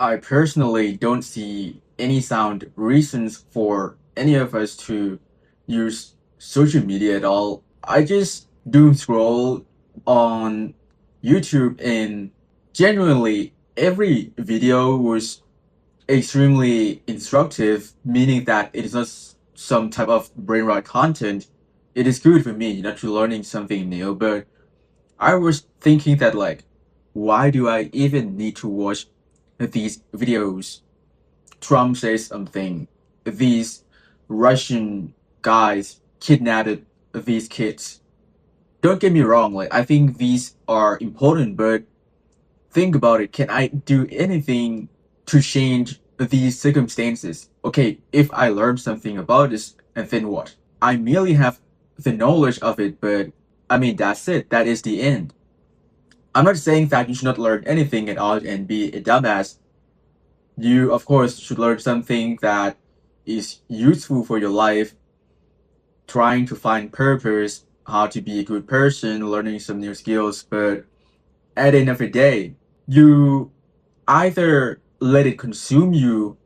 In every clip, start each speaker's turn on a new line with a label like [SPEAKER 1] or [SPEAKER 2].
[SPEAKER 1] I personally don't see any sound reasons for any of us to use social media at all. I just doom scroll on YouTube, and genuinely every video was extremely instructive, meaning that it is not some type of brain rot content. It is good for me, not to learning something new, but I was thinking that like, why do I even need to watch these videos? Trump says something. These Russian guys kidnapped these kids. Don't get me wrong, like I think these are important, but think about it. Can I do anything to change these circumstances? Okay, if I learn something about this, and then what? I merely have the knowledge of it, but I mean, that's it. That is the end. I'm not saying that you should not learn anything at all and be a dumbass. You, of course, should learn something that is useful for your life, trying to find purpose, how to be a good person, learning some new skills. But at the end of the day, you either let it consume you,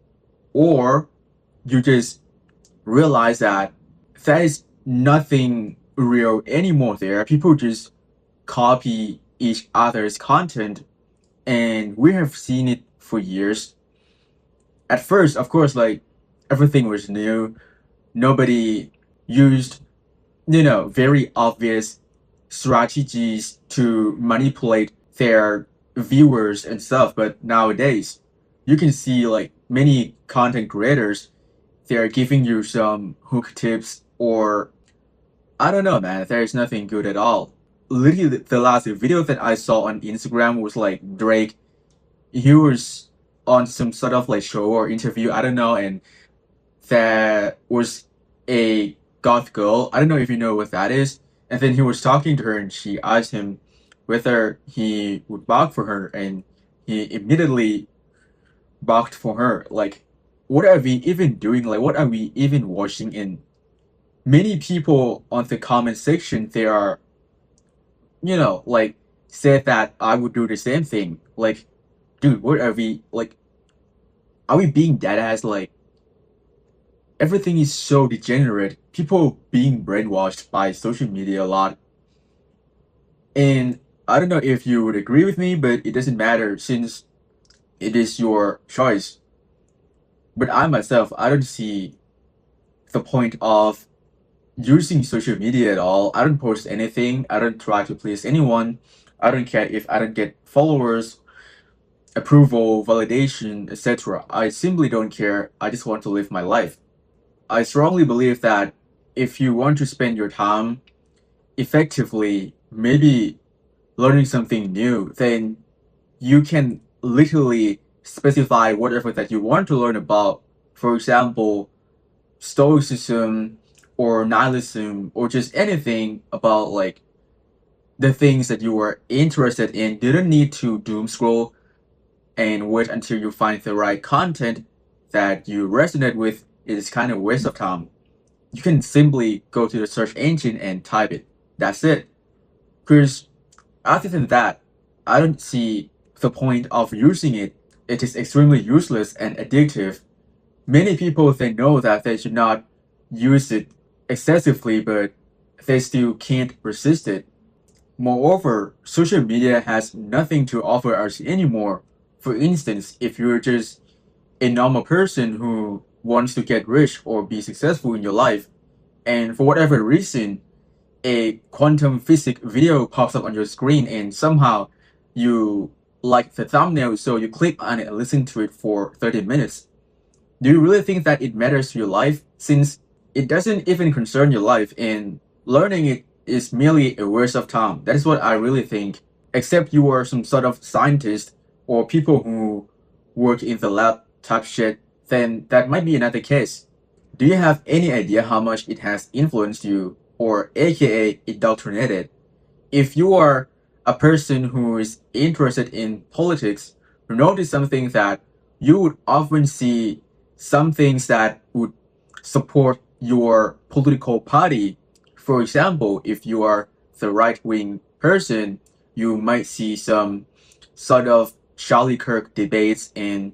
[SPEAKER 1] or you just realize that that is nothing real anymore there. People just copy each other's content, and we have seen it for years. At first, of course, like everything was new. Nobody used, very obvious strategies to manipulate their viewers and stuff. But nowadays, you can see like many content creators, they're giving you some hook tips, or I don't know, man. There is nothing good at all. Literally, the last video that I saw on Instagram was like Drake. He was on some sort of like show or interview, I don't know, and there was a goth girl. I don't know if you know what that is. And then he was talking to her, and she asked him whether he would bog for her, and he immediately bogged for her. Like, what are we even doing? Like, what are we even watching? And many people on the comment section, they are, like, said that I would do the same thing. Like, dude, what are we, like, are we being dead ass? Like, everything is so degenerate. People being brainwashed by social media a lot. And I don't know if you would agree with me, but it doesn't matter since it is your choice. But I myself, I don't see the point of using social media at all. I don't post anything. I don't try to please anyone. I don't care if I don't get followers, approval, validation, etc. I simply don't care. I just want to live my life. I strongly believe that if you want to spend your time effectively, maybe learning something new, then you can literally specify whatever that you want to learn about. For example, stoicism or nihilism or just anything about like the things that you are interested in. You don't need to doom scroll and wait until you find the right content that you resonate with. It is kind of a waste of time. You can simply go to the search engine and type it. That's it. Because other than that, I don't see the point of using it. It is extremely useless and addictive. Many people they know that they should not use it excessively, but they still can't resist it. Moreover, social media has nothing to offer us anymore. For instance, if you're just a normal person who wants to get rich or be successful in your life, and for whatever reason, a quantum physics video pops up on your screen, and somehow you like the thumbnail, so you click on it and listen to it for 30 minutes. Do you really think that it matters to your life, since it doesn't even concern your life, and learning it is merely a waste of time? That is what I really think. Except you are some sort of scientist or people who work in the lab type shit, then that might be another case. Do you have any idea how much it has influenced you, or aka indoctrinated? If you are a person who is interested in politics, notice something that you would often see some things that would support your political party. For example, if you are the right wing person, you might see some sort of Charlie Kirk debates, and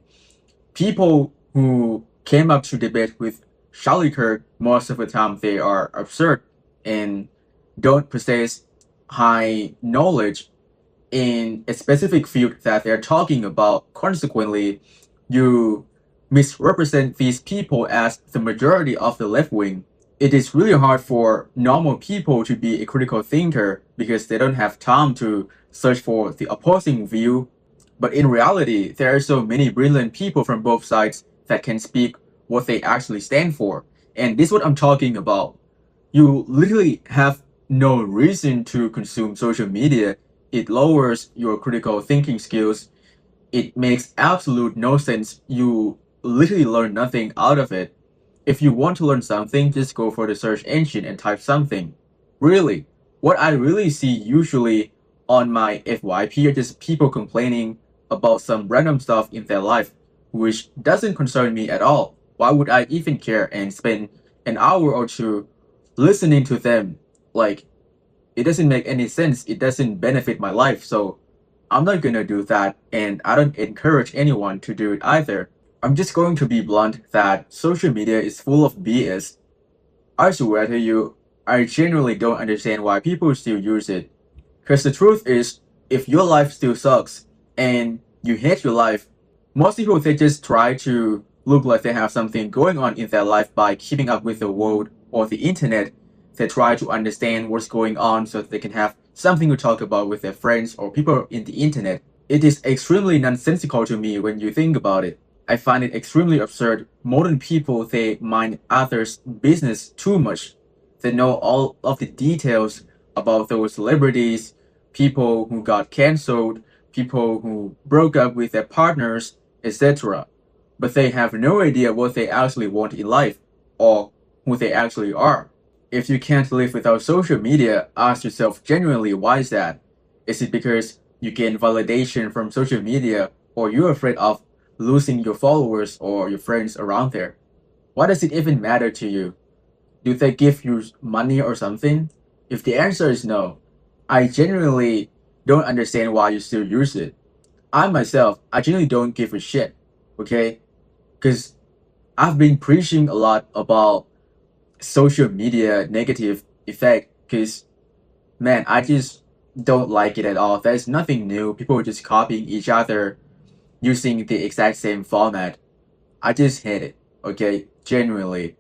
[SPEAKER 1] people who came up to debate with Charlie Kirk, most of the time they are absurd and don't possess high knowledge in a specific field that they're talking about. Consequently, you misrepresent these people as the majority of the left wing. It is really hard for normal people to be a critical thinker because they don't have time to search for the opposing view. But in reality, there are so many brilliant people from both sides that can speak what they actually stand for. And this is what I'm talking about. You literally have no reason to consume social media. It lowers your critical thinking skills. It makes absolute no sense. You literally learn nothing out of it. If you want to learn something, just go for the search engine and type something. Really, what I really see usually on my FYP are just people complaining about some random stuff in their life, which doesn't concern me at all. Why would I even care and spend an hour or two listening to them? Like, it doesn't make any sense. It doesn't benefit my life. So I'm not gonna do that, and I don't encourage anyone to do it either. I'm just going to be blunt that social media is full of BS. I swear to you, I genuinely don't understand why people still use it. Because the truth is, if your life still sucks and you hate your life, most people they just try to look like they have something going on in their life by keeping up with the world or the internet. They try to understand what's going on so that they can have something to talk about with their friends or people in the internet. It is extremely nonsensical to me when you think about it. I find it extremely absurd. Modern people they mind others' business too much. They know all of the details about those celebrities, people who got cancelled, people who broke up with their partners, etc. But they have no idea what they actually want in life or who they actually are. If you can't live without social media, ask yourself genuinely why is that? Is it because you gain validation from social media or you're afraid of losing your followers or your friends around there? Why does it even matter to you? Do they give you money or something? If the answer is no, I genuinely don't understand why you still use it. I myself, I genuinely don't give a shit, okay? Because I've been preaching a lot about social media negative effect because, man, I just don't like it at all. There's nothing new. People are just copying each other using the exact same format. I just hate it, okay? Genuinely.